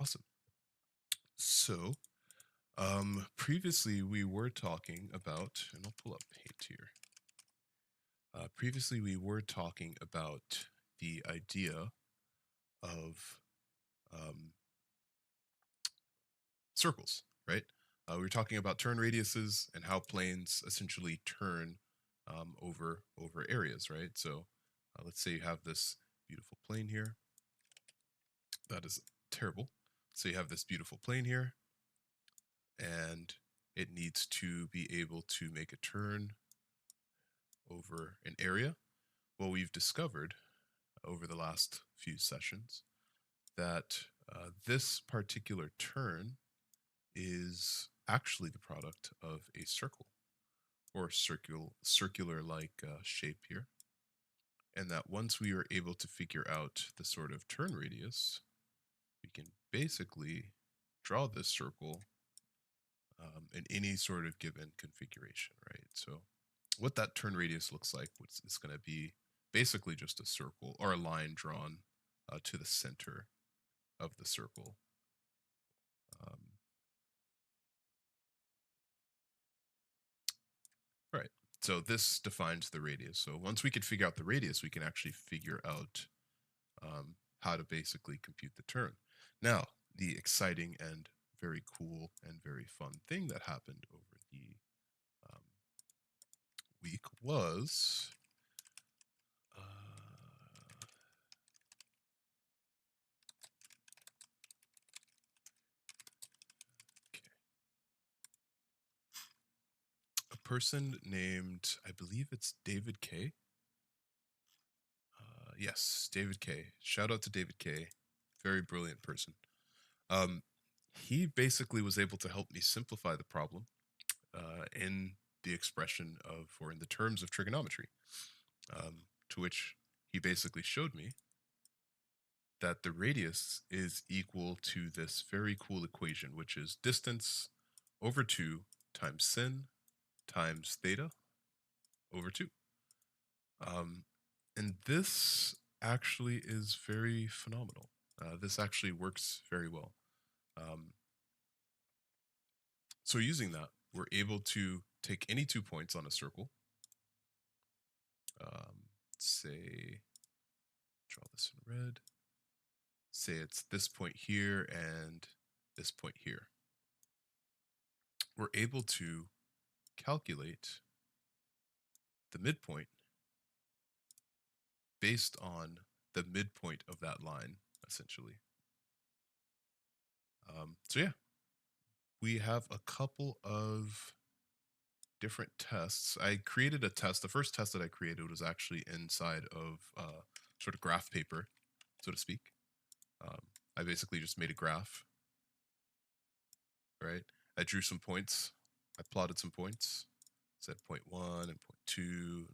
Awesome. So, previously we were talking about, and I'll pull up Paint here. Previously we were talking about the idea of um, circles, right? We were talking about turn radiuses and how planes essentially turn over areas, right? So, let's say you have this beautiful plane here. That is terrible. So you have this beautiful plane here, and it needs to be able to make a turn over an area. Well, we've discovered over the last few sessions that this particular turn is actually the product of a circle or circular like shape here. And that once we are able to figure out the sort of turn radius, we can basically draw this circle in any sort of given configuration, right? So what that turn radius looks like is going to be basically just a circle or a line drawn to the center of the circle. Um, right. So this defines the radius. So once we can figure out the radius, we can actually figure out how to basically compute the turn. Now, the exciting and very cool and very fun thing that happened over the um, week was okay, a person named, I believe it's David K. Yes, David K. Shout out to David K. Very brilliant person. Um, he basically was able to help me simplify the problem in the expression of, or in the terms of trigonometry, to which he basically showed me that the radius is equal to this very cool equation, which is distance over 2 times sin times theta over 2. Um, and this actually is very phenomenal. This actually works very well. Um, so using that, we're able to take any 2 points on a circle. Say, draw this in red. Say it's this point here and this point here. We're able to calculate the midpoint based on the midpoint of that line, essentially. So yeah, we have a couple of different tests. I created a test. The first test that I created was actually inside of sort of graph paper, so to speak. I basically just made a graph, right? I drew some points. I plotted some points. Said point 1 and point 2.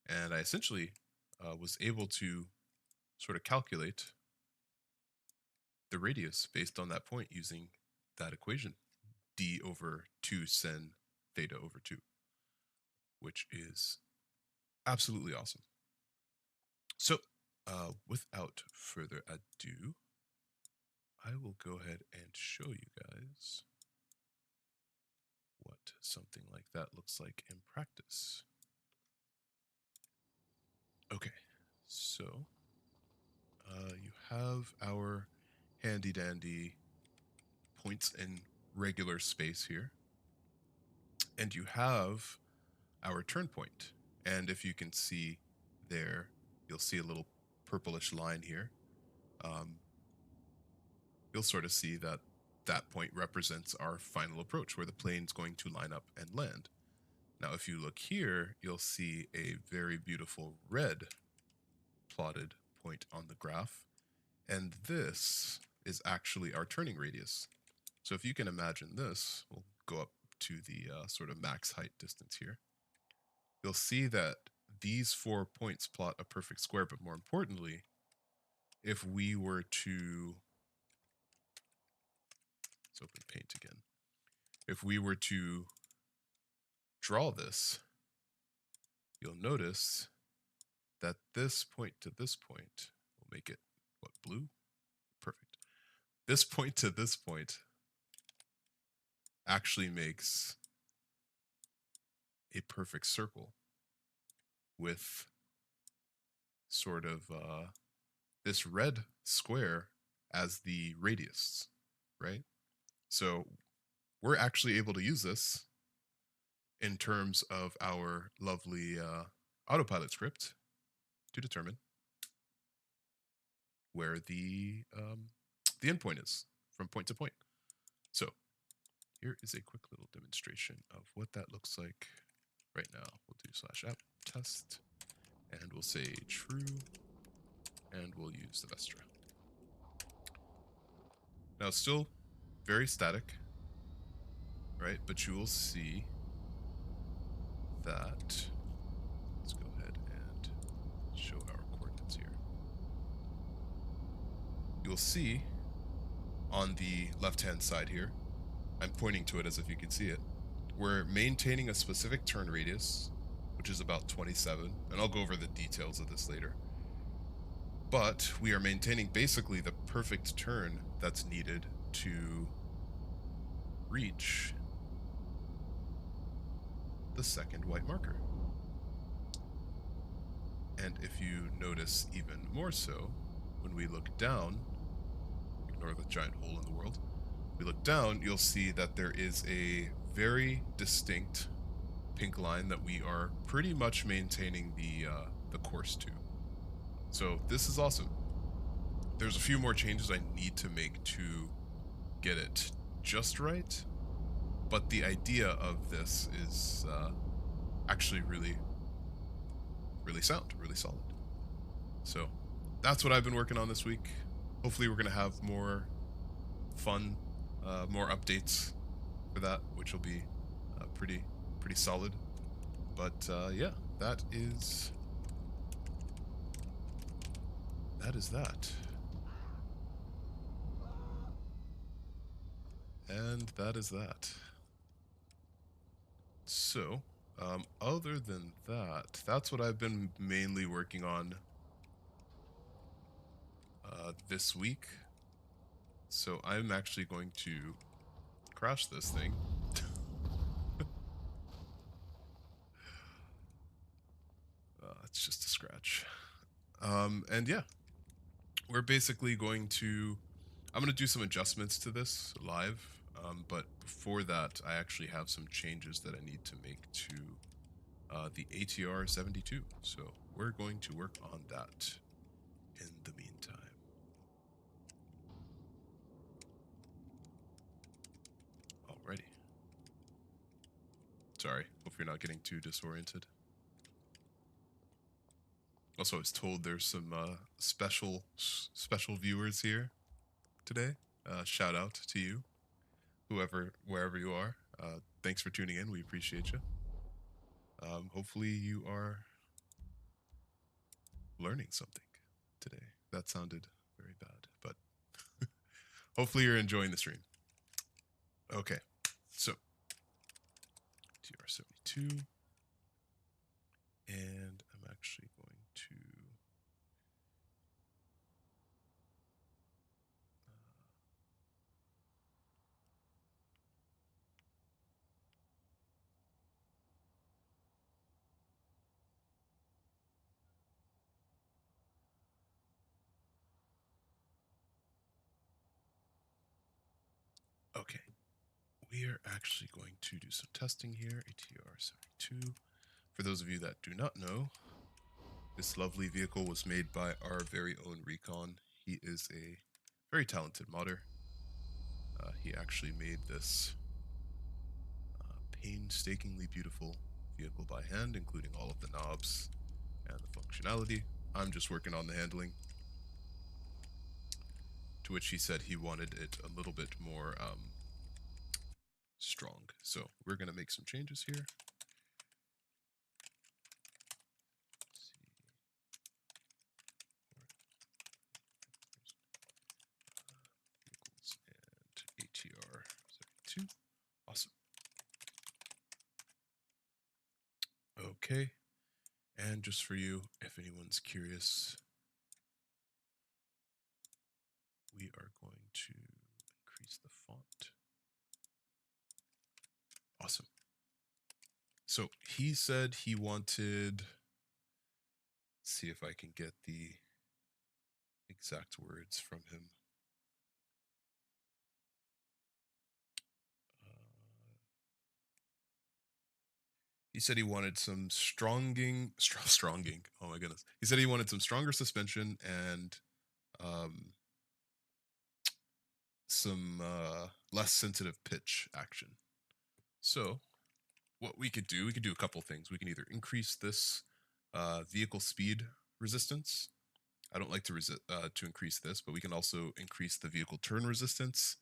And I essentially was able to sort of calculate the radius based on that point using that equation, d over 2 sin theta over 2, which is absolutely awesome. So without further ado, I will go ahead and show you guys what something like that looks like in practice. Okay, so you have our handy dandy points in regular space here, and you have our turn point. And if you can see there, you'll see a little purplish line here. You'll sort of see that that point represents our final approach where the plane's going to line up and land. Now, if you look here, you'll see a very beautiful red plotted point on the graph. And this is actually our turning radius. So if you can imagine this, we'll go up to the sort of max height distance here. You'll see that these 4 points plot a perfect square, but more importantly, if we were to, let's open Paint again. If we were to draw this, you'll notice that this point to this point will make it, what, blue? Perfect. this point to this point actually makes a perfect circle with sort of this red square as the radius, right? So we're actually able to use this in terms of our lovely autopilot script to determine where the endpoint is from point to point. So here is a quick little demonstration of what that looks like right now. We'll do /app test, and we'll say true, and we'll use the Vestra. Now it's still very static, right? But you will see that, let's go ahead and show our coordinates here. You'll see on the left-hand side here, I'm pointing to it as if you can see it, we're maintaining a specific turn radius, which is about 27, and I'll go over the details of this later. But we are maintaining basically the perfect turn that's needed to reach the second white marker. And if you notice even more so, when we look down, ignore the giant hole in the world, we look down, you'll see that there is a very distinct pink line that we are pretty much maintaining the course to. So this is awesome. There's a few more changes I need to make to get it just right, but the idea of this is actually really sound, really solid. So that's what I've been working on this week. Hopefully we're going to have more fun, more updates for that, which will be pretty solid. But yeah, that is that. And that is that. So, other than that, that's what I've been mainly working on this week. So I'm actually going to crash this thing. It's just a scratch. And yeah, we're basically going to, I'm going to do some adjustments to this live. But before that, I actually have some changes that I need to make to the ATR 72. So we're going to work on that in the meantime. Alrighty. Sorry, hope you're not getting too disoriented. Also, I was told there's some special viewers here today. Shout out to you, wherever you are. Thanks for tuning in. We appreciate you. Hopefully you are learning something today. That sounded very bad, but hopefully you're enjoying the stream. Okay, so TR72, and I'm actually going to okay. We are actually going to do some testing here, ATR72. For those of you that do not know, this lovely vehicle was made by our very own Recon. He is a very talented modder. He actually made this painstakingly beautiful vehicle by hand, including all of the knobs and the functionality. I'm just working on the handling. To which he said he wanted it a little bit more strong. So we're going to make some changes here. Vehicles and ATR 72. Awesome. Okay. And just for you, if anyone's curious, we are going to So he said he wanted, see if I can get the exact words from him. He said he wanted some stronging. Oh my goodness. He said he wanted some stronger suspension and some less sensitive pitch action. So what we could do a couple things. We can either increase this vehicle speed resistance. I don't like to increase this, but we can also increase the vehicle turn resistance,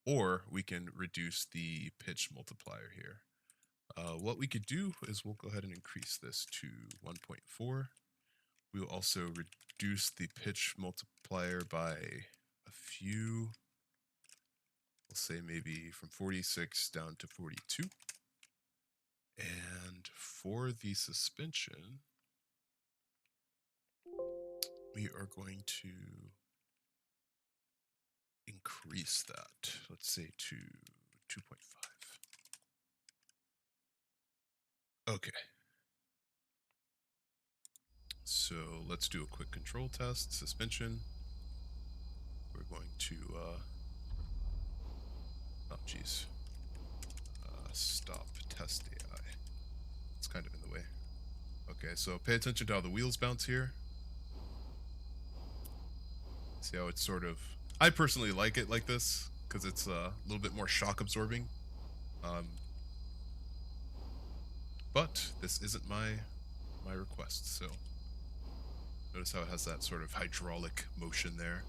or we can reduce the pitch multiplier here. What we could do is we'll go ahead and increase this to 1.4. We will also reduce the pitch multiplier by a few, we'll say maybe from 46 down to 42. And for the suspension, we are going to increase that, let's say to 2.5. Okay. So let's do a quick control test. Suspension. We're going to, oh geez. Stop test AI. It's kind of in the way. Okay, so pay attention to how the wheels bounce here. See how it's sort of, I personally like it like this because it's a little bit more shock absorbing. But this isn't my request, so notice how it has that sort of hydraulic motion there.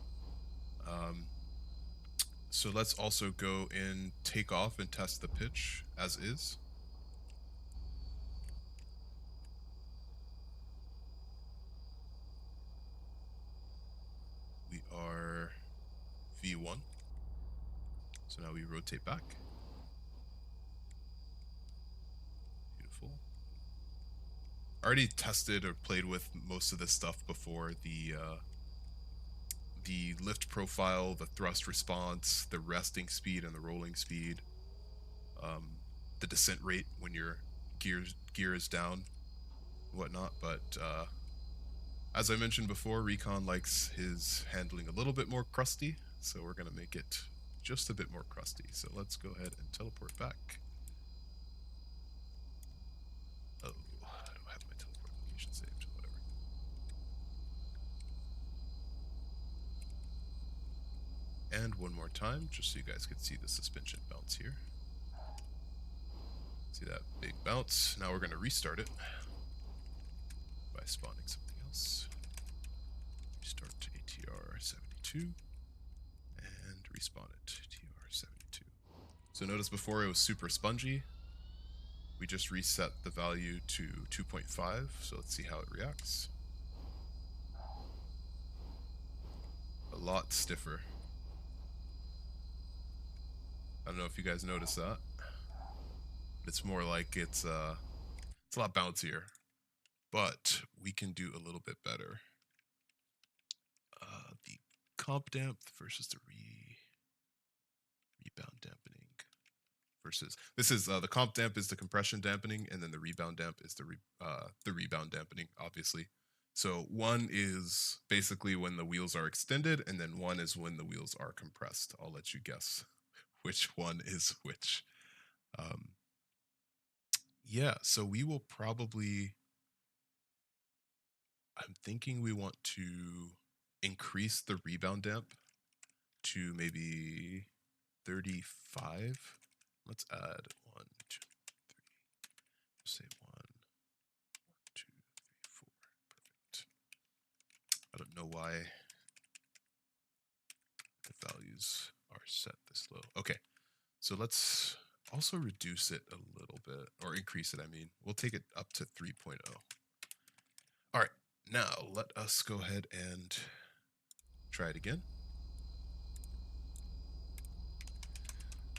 So let's also go in, take off and test the pitch as is. We are V1. So now we rotate back. Beautiful. I already tested or played with most of this stuff before. The lift profile, the thrust response, the resting speed and the rolling speed, the descent rate when your gear is down, whatnot. But as I mentioned before, Recon likes his handling a little bit more crusty, so we're going to make it just a bit more crusty. So let's go ahead and teleport back. Oh, I don't have my teleport location saved, whatever. And one more time, just so you guys can see the suspension bounce here. See that big bounce? Now we're going to restart it by spawning something else. Restart to ATR 72 and respawn it TR 72. So notice before it was super spongy. We just reset the value to 2.5, so let's see how it reacts. A lot stiffer. I don't know if you guys noticed that. It's more like it's a lot bouncier, but we can do a little bit better. The comp damp versus the rebound dampening versus, this is the comp damp is the compression dampening, and then the rebound damp is the rebound dampening, obviously. So one is basically when the wheels are extended, and then one is when the wheels are compressed. I'll let you guess which one is which. Yeah, so we will probably, I'm thinking we want to increase the rebound damp to maybe 35. Let's add 1, 2, 3. Say 1, 2, 3, 4. Perfect. I don't know why the values are set this low. Okay, so let's also reduce it a little bit, or increase it, I mean. We'll take it up to 3.0. All right, now let us go ahead and try it again.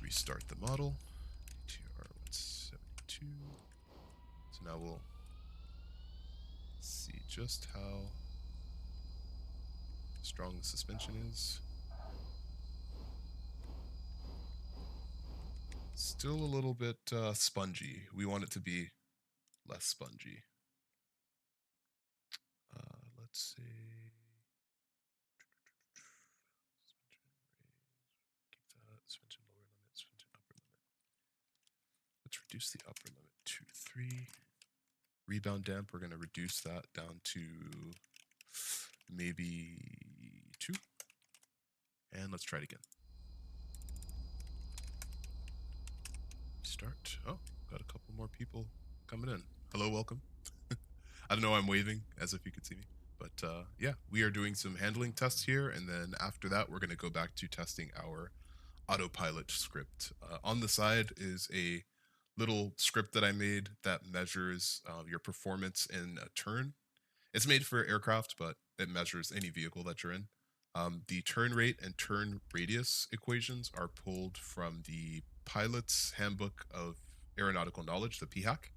Restart the model. TR172. So now we'll see just how strong the suspension is. Still a little bit spongy. We want it to be less spongy. Let's see. Keep that suspension lower limit, suspension upper limit. Let's reduce the upper limit to 3. Rebound damp, we're going to reduce that down to maybe 2. And let's try it again. Start. Oh, got a couple more people coming in. Hello, welcome. I don't know, I'm waving as if you could see me. But yeah, we are doing some handling tests here, and then after that, we're going to go back to testing our autopilot script. On the side is a little script that I made that measures your performance in a turn. It's made for aircraft, but it measures any vehicle that you're in. The turn rate and turn radius equations are pulled from the Pilot's Handbook of Aeronautical Knowledge, the PHAC.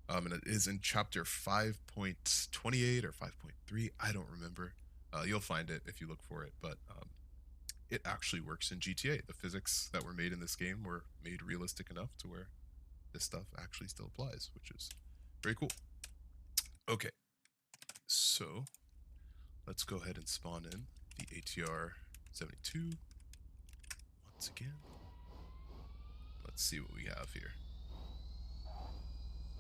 And it is in chapter 5.28 or 5.3. I don't remember. You'll find it if you look for it, but it actually works in GTA. The physics that were made in this game were made realistic enough to where this stuff actually still applies, which is very cool. Okay, so let's go ahead and spawn in the ATR 72 once again. Let's see what we have here.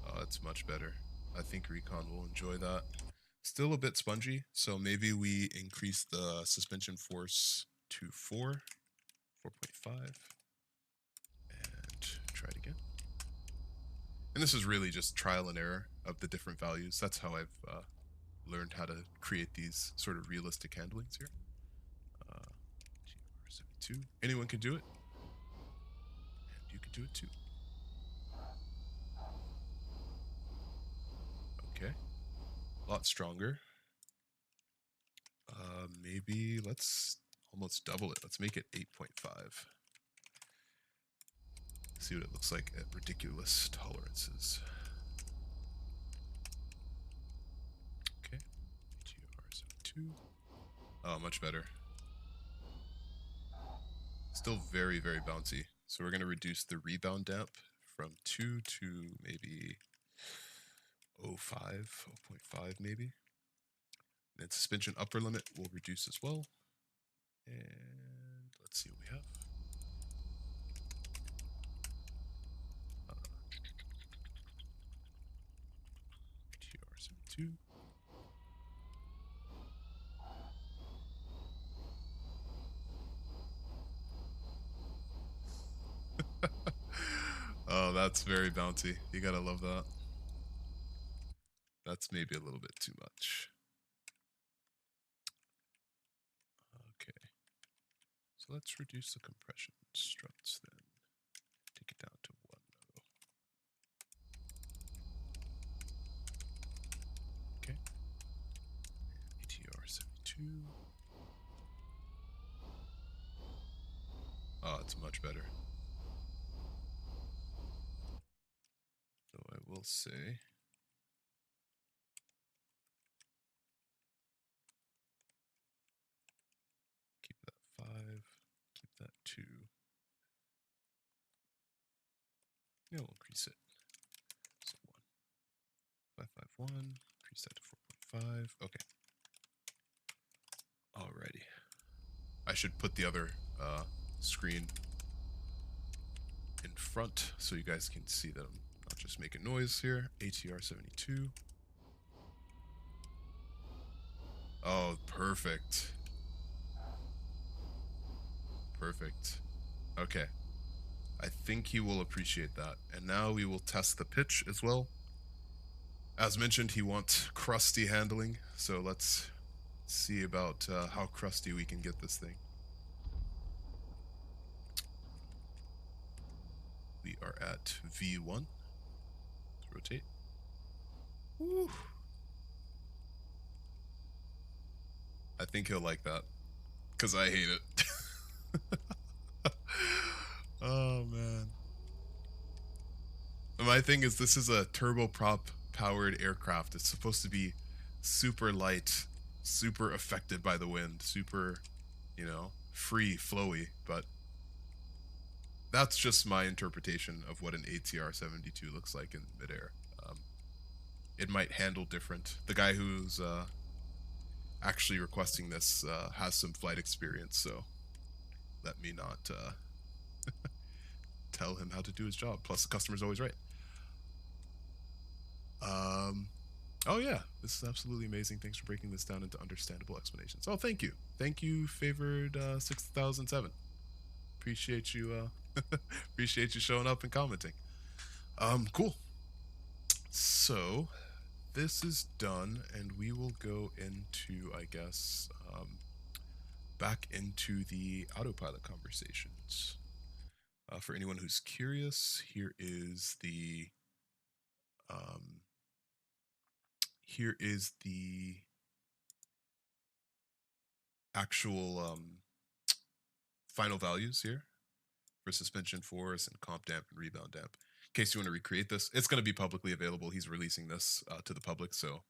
Oh, it's much better. I think Recon will enjoy that. Still a bit spongy, so maybe we increase the suspension force to 4.5, and try it again. And this is really just trial and error of the different values. That's how I've learned how to create these sort of realistic handlings here. GR72. Anyone can do it. And you can do it too. Okay. A lot stronger. Maybe let's almost double it. Let's make it 8.5. See what it looks like at ridiculous tolerances. Okay. GR72. Oh, much better. Still very, very bouncy. So we're going to reduce the rebound damp from 2 to maybe 0.5 maybe. And suspension upper limit will reduce as well. And let's see what we have. TR72. Oh, that's very bouncy. You gotta love that. That's maybe a little bit too much. Okay. So let's reduce the compression struts then. Take it down to 1 though. Okay. ATR72. Oh, it's much better. Though I will say, keep that 5, keep that 2. Yeah, we'll increase it. So 1. 551, increase that to 4.5. Okay. Alrighty. I should put the other screen in front so you guys can see that I'm not just making noise here. ATR72. Oh, perfect. Perfect. Okay. I think he will appreciate that. And now we will test the pitch as well. As mentioned, he wants crusty handling, so let's see about how crusty we can get this thing. We are at V1. Let's rotate. Woo. I think he'll like that, because I hate it. Oh, man. My thing is, this is a turboprop powered aircraft. It's supposed to be super light, super affected by the wind, super, you know, free, flowy, but that's just my interpretation of what an ATR-72 looks like in midair. it might handle different. The guy who's actually requesting this has some flight experience, so let me not tell him how to do his job. Plus, the customer's always right. Oh yeah, this is absolutely amazing. Thanks for breaking this down into understandable explanations. Oh, thank you. Thank you, favored 6007. Appreciate you appreciate you showing up and commenting. Cool. So this is done, and we will go into, I guess, back into the autopilot conversations. For anyone who's curious, um, here is the actual final values here for suspension force and comp damp and rebound damp. In case you want to recreate this, it's going to be publicly available. He's releasing this to the public, so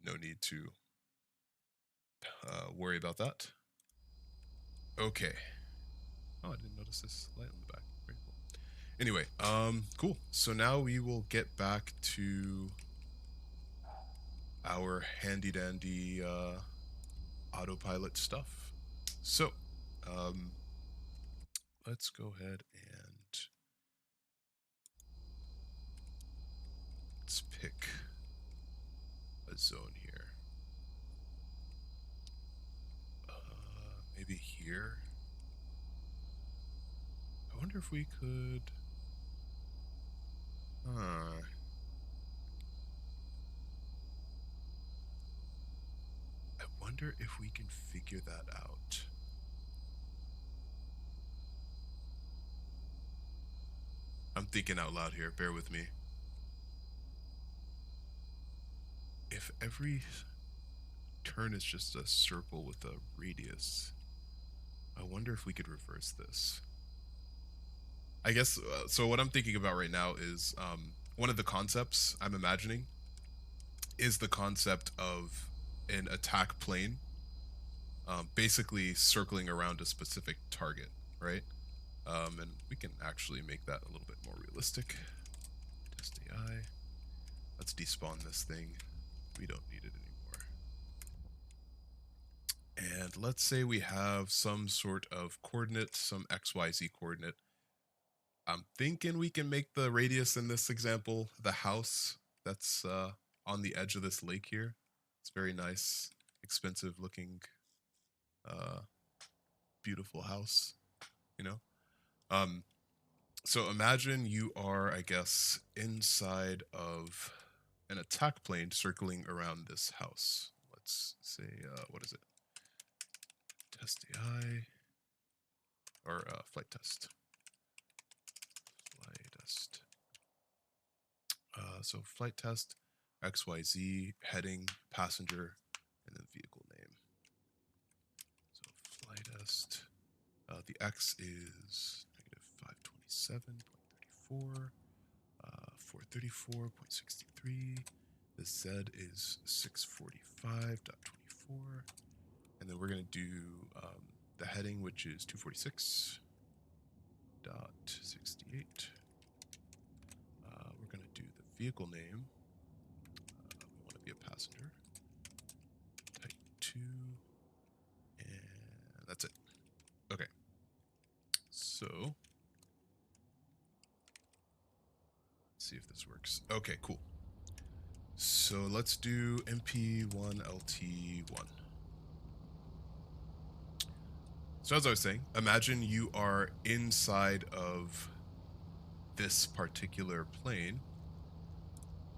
no need to worry about that. Okay. Oh, I didn't notice this light on the back. Very cool. Anyway, cool. So now we will get back to our handy dandy autopilot stuff. So, let's go ahead and let's pick a zone here. Maybe here. I wonder if we could. I wonder if we can figure that out. I'm thinking out loud here. Bear with me. If every turn is just a circle with a radius, I wonder if we could reverse this. I guess, so what I'm thinking about right now is one of the concepts I'm imagining is the concept of an attack plane basically circling around a specific target, right? And we can actually make that a little bit more realistic. Test AI. Let's despawn this thing. We don't need it anymore. And let's say we have some sort of coordinate, some XYZ coordinate. I'm thinking we can make the radius in this example the house that's on the edge of this lake here. It's very nice, expensive looking, beautiful house, you know? So imagine you are, I guess, inside of an attack plane circling around this house. Let's say, what is it? Test AI or flight test. Flight test. So flight test, XYZ, heading, passenger, and then vehicle name. So flight test. The X is negative 527.34, 434.63. The Z is 645.24. And then we're going to do the heading, which is 246.68. We're going to do the vehicle name. We want to be a passenger. Type 2. And that's it. Okay. So, let's see if this works. Okay, cool. So let's do MP1LT1. So as I was saying, imagine you are inside of this particular plane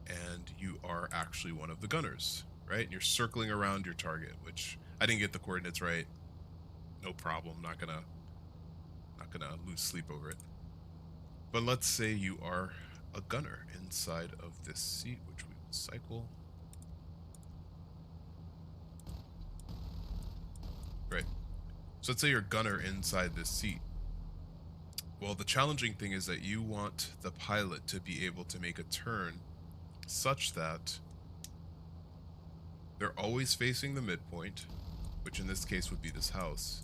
and you are actually one of the gunners, right? And you're circling around your target, which I didn't get the coordinates right. No problem. Not gonna lose sleep over it. But let's say you are a gunner inside of this seat, which we will cycle. Right. So let's say you're a gunner inside this seat. Well, the challenging thing is that you want the pilot to be able to make a turn such that they're always facing the midpoint, which in this case would be this house,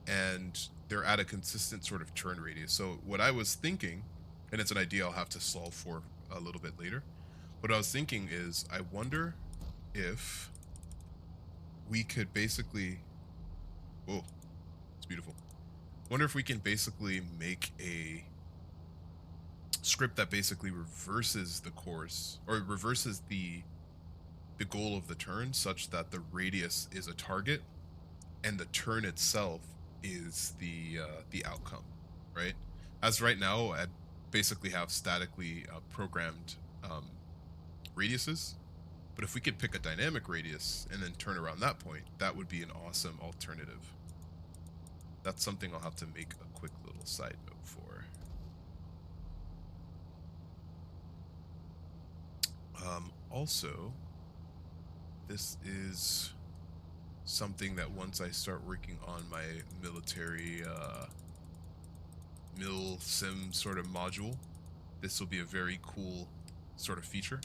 and they're at a consistent sort of turn radius. So what I was thinking, and it's an idea I'll have to solve for a little bit later. What I was thinking is, I wonder if we could basically... Whoa, it's beautiful. Wonder if we can basically make a script that basically reverses the course, or reverses the goal of the turn, such that the radius is a target and the turn itself is the outcome, right? As right now, I basically have statically programmed radiuses, but if we could pick a dynamic radius and then turn around that point, that would be an awesome alternative. That's something I'll have to make a quick little side note for. Also, this is something that once I start working on my military mil sim sort of module, this will be a very cool sort of feature.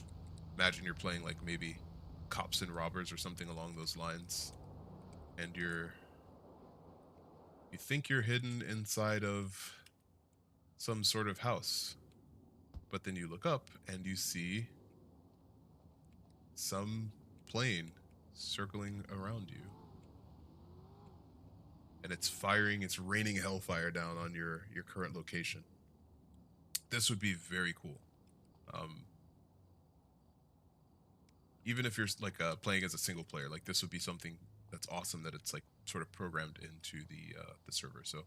Imagine you're playing like maybe Cops and Robbers or something along those lines, and you think you're hidden inside of some sort of house, but then you look up and you see some plane circling around you, and it's firing, it's raining hellfire down on your current location. This would be very cool. Even if you're like playing as a single player, like this would be something that's awesome that it's like sort of programmed into the server. So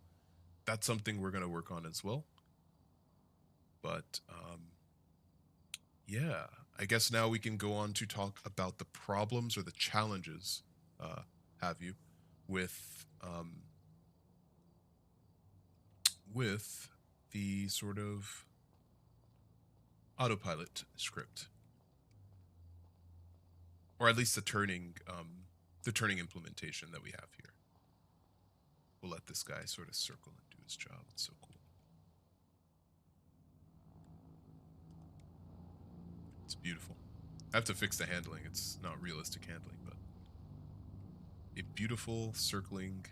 that's something we're gonna work on as well. But yeah, I guess now we can go on to talk about the problems or the challenges, have you, with the sort of autopilot script, or at least the turning implementation that we have here. We'll let this guy sort of circle and do his job. It's so cool. It's beautiful. I have to fix the handling. It's not realistic handling, but a beautiful, circling,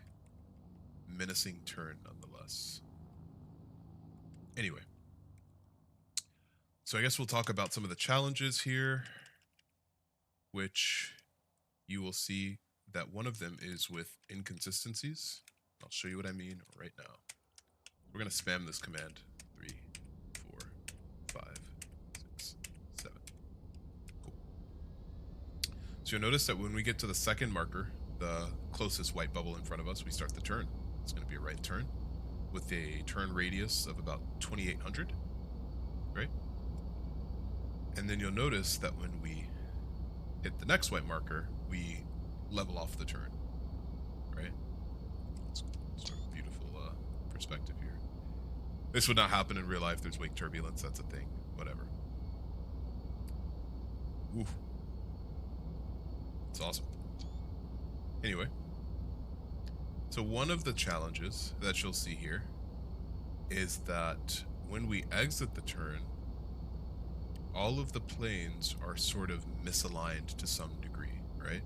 menacing turn nonetheless. Anyway, so I guess we'll talk about some of the challenges here, which you will see that one of them is with inconsistencies. I'll show you what I mean right now. We're going to spam this command. 3, 4, 5, 6, 7. Cool. So you'll notice that when we get to the second marker, the closest white bubble in front of us, we start the turn. It's going to be a right turn with a turn radius of about 2,800, right? And then you'll notice that when we hit the next white marker, we level off the turn, right? It's sort of beautiful perspective here. This would not happen in real life. There's wake turbulence. That's a thing. Whatever. Oof. It's awesome. Anyway, so one of the challenges that you'll see here is that when we exit the turn, all of the planes are sort of misaligned to some degree, right?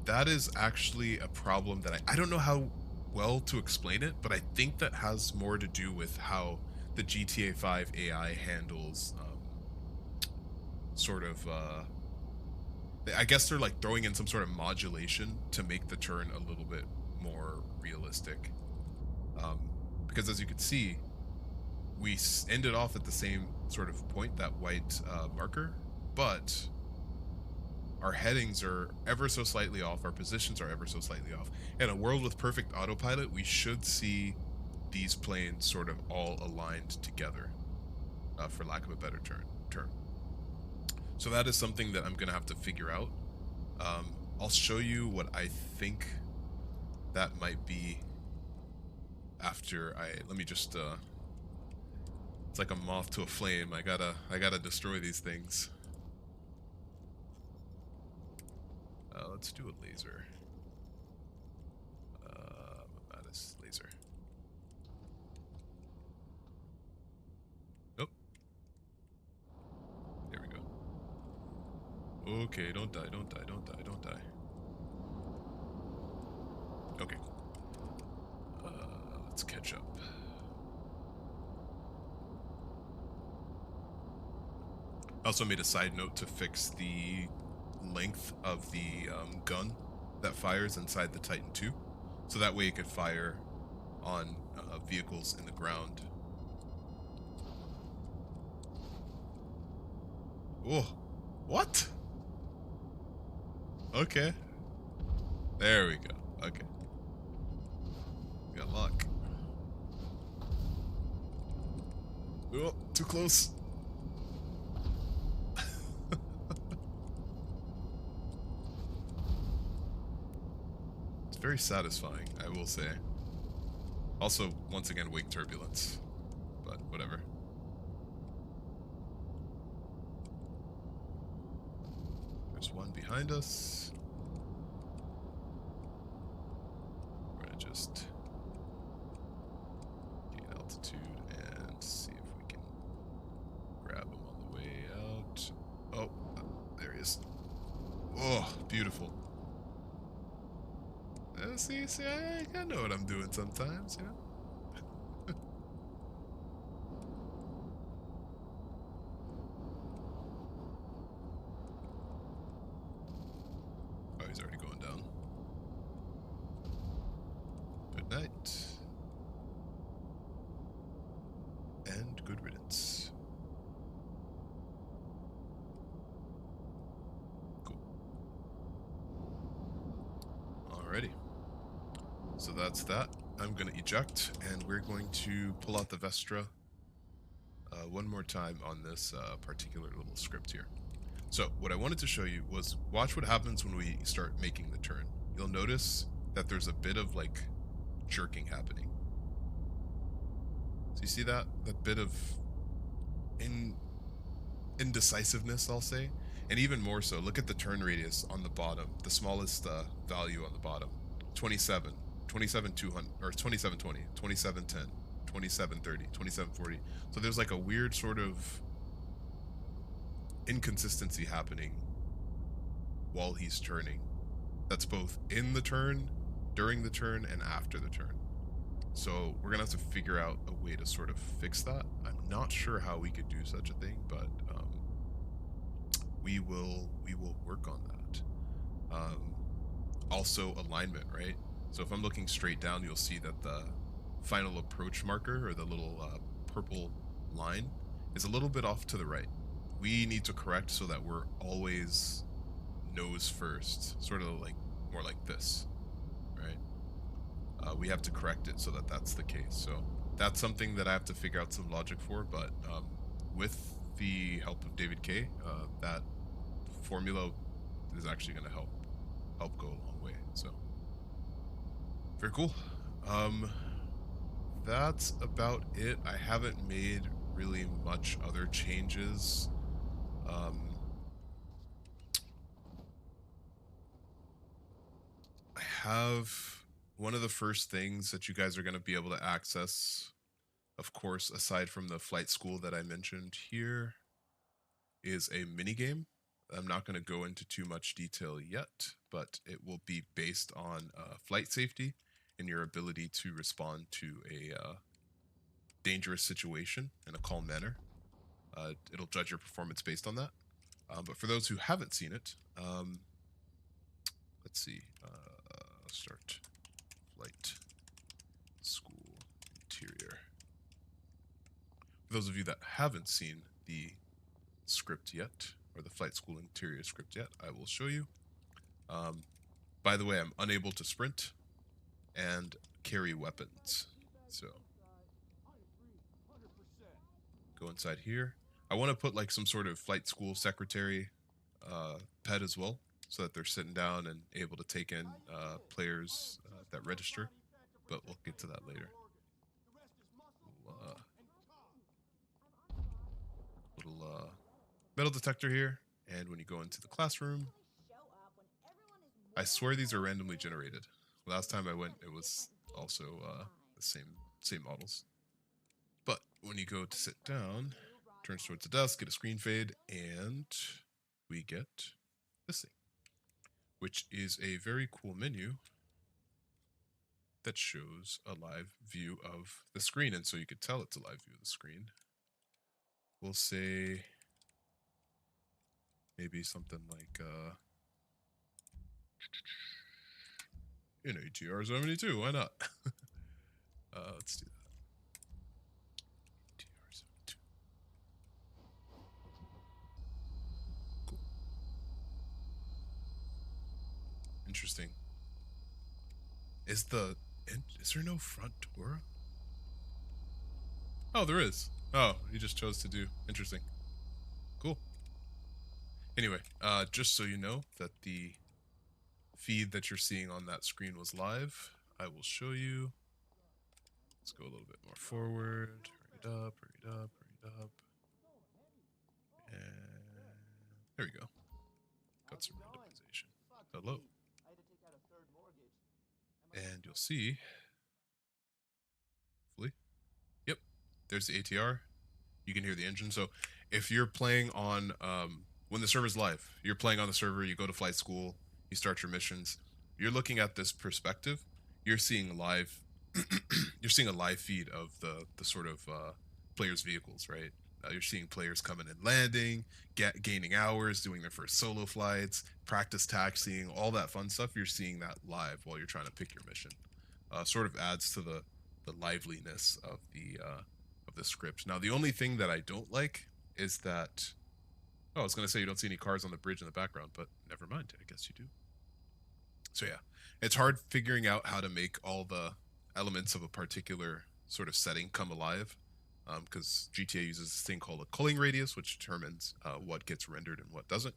That is actually a problem that I don't know how well to explain it, but I think that has more to do with how the GTA 5 AI handles sort of I guess they're like throwing in some sort of modulation to make the turn a little bit more realistic, because as you can see, we ended off at the same sort of point, that white marker, but our headings are ever so slightly off, our positions are ever so slightly off. In a world with perfect autopilot, we should see these planes sort of all aligned together, for lack of a better term. So that is something that I'm going to have to figure out. I'll show you what I think that might be after let me just, it's like a moth to a flame. I gotta destroy these things. Let's do a laser. Mattis laser. Oh. There we go. Okay, don't die, don't die, don't die, don't die. Okay, cool. Let's catch up. I also made a side note to fix the length of the gun that fires inside the Titan 2, so that way it could fire on vehicles in the ground. Oh, what? Okay. There we go. Okay. We got luck. Oh, too close. It's very satisfying, I will say. Also, once again, wake turbulence. But whatever. There's one behind us. We're gonna just gain altitude and see if we can grab him on the way out. Oh, there he is. Oh, beautiful. See, I know what I'm doing sometimes, you know? Oh, he's already going down. Good night. And good riddance. Cool. Alrighty. So that's that. I'm going to eject, and we're going to pull out the Vestra one more time on this particular little script here. So what I wanted to show you was watch what happens when we start making the turn. You'll notice that there's a bit of like jerking happening. So you see that? That bit of indecisiveness, I'll say. And even more so, look at the turn radius on the bottom, the smallest value on the bottom. 27, 27,200, or 2720, 2710, 2730, 2740. So there's like a weird sort of inconsistency happening while he's turning. That's both in the turn, during the turn, and after the turn. So we're gonna have to figure out a way to sort of fix that. I'm not sure how we could do such a thing, but we will work on that. Also alignment, right? So if I'm looking straight down, you'll see that the final approach marker, or the little purple line, is a little bit off to the right. We need to correct so that we're always nose first, sort of like more like this, right? We have to correct it so that that's the case. So that's something that I have to figure out some logic for, but with the help of David K, that formula is actually going to help go a long way. So very cool. That's about it. I haven't made really much other changes. I have one of the first things that you guys are going to be able to access, of course, aside from the flight school that I mentioned here, is a mini game. I'm not going to go into too much detail yet, but it will be based on flight safety and your ability to respond to a dangerous situation in a calm manner. It'll judge your performance based on that. But for those who haven't seen it, let's see. Start flight school interior. For those of you that haven't seen the script yet, or the flight school interior script yet, I will show you. By the way, I'm unable to sprint and carry weapons. So go inside here. I want to put like some sort of flight school secretary pet as well, so that they're sitting down and able to take in players that register, but we'll get to that later. Little metal detector here, and when you go into the classroom, I swear these are randomly generated. Last time I went, it was also the same models. But when you go to sit down, turns towards the desk, get a screen fade, and we get this thing, which is a very cool menu that shows a live view of the screen. And so you could tell it's a live view of the screen. We'll say Maybe something like in ATR 72. Why not? Let's do that. ATR 72. Cool. Interesting. Is there no front door? Oh, there is. Oh, you just chose to do. Interesting. Cool. Anyway, just so you know that the feed that you're seeing on that screen was live, I will show you. Let's go a little bit more forward. Hurry it up, hurry it up, hurry it up. And there we go. Got some randomization. Hello. And you'll see, hopefully, yep, there's the ATR. You can hear the engine. So if you're playing on, when the server's live, you're playing on the server, you go to flight school, you start your missions, you're looking at this perspective, you're seeing live, you're seeing a live feed of the sort of players' vehicles, right? You're seeing players coming and landing, gaining hours, doing their first solo flights, practice taxiing, all that fun stuff. You're seeing that live while you're trying to pick your mission. Sort of adds to the liveliness of the script. Now, the only thing that I don't like is that, oh, I was going to say you don't see any cars on the bridge in the background, but never mind. I guess you do. So yeah, it's hard figuring out how to make all the elements of a particular sort of setting come alive, because GTA uses this thing called a culling radius, which determines what gets rendered and what doesn't.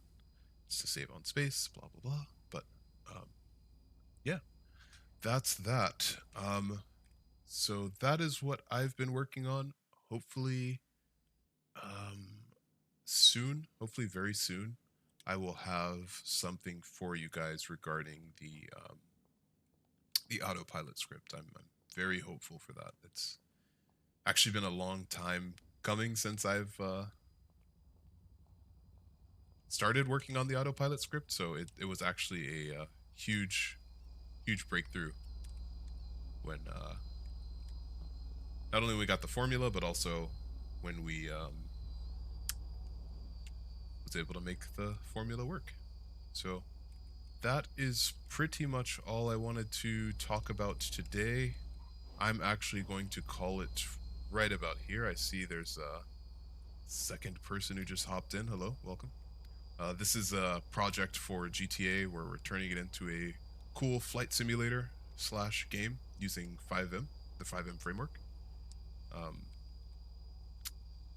It's to save on space, blah, blah, blah. But yeah, that's that. So that is what I've been working on. Hopefully soon, hopefully very soon, I will have something for you guys regarding the autopilot script. I'm very hopeful for that. It's actually been a long time coming since I've started working on the autopilot script, so it was actually a huge breakthrough when not only we got the formula, but also when we was able to make the formula work. So that is pretty much all I wanted to talk about today. I'm actually going to call it right about here. I see there's a second person who just hopped in. Hello, welcome. This is a project for GTA where we're turning it into a cool flight simulator / game using 5M, the 5M framework.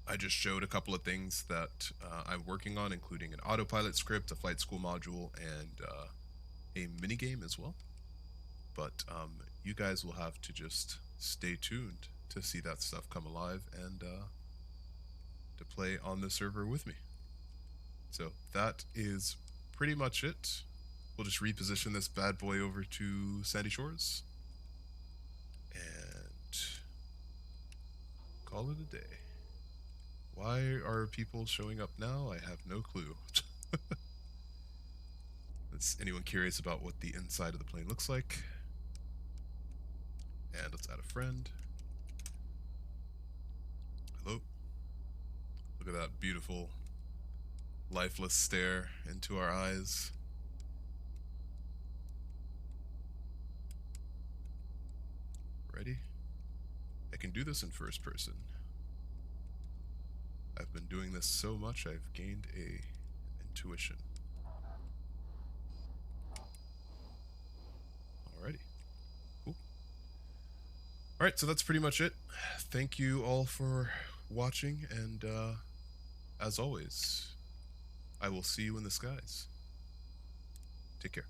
I just showed a couple of things that I'm working on, including an autopilot script, a flight school module, and a minigame as well. But you guys will have to just stay tuned to see that stuff come alive and to play on the server with me. So that is pretty much it. We'll just reposition this bad boy over to Sandy Shores and call it a day. Why are people showing up now? I have no clue. Is anyone curious about what the inside of the plane looks like? And let's add a friend. Hello. Look at that beautiful, lifeless stare into our eyes. Ready? I can do this in first person. I've been doing this so much, I've gained an intuition. Alrighty. Cool. Alright, so that's pretty much it. Thank you all for watching, and as always, I will see you in the skies. Take care.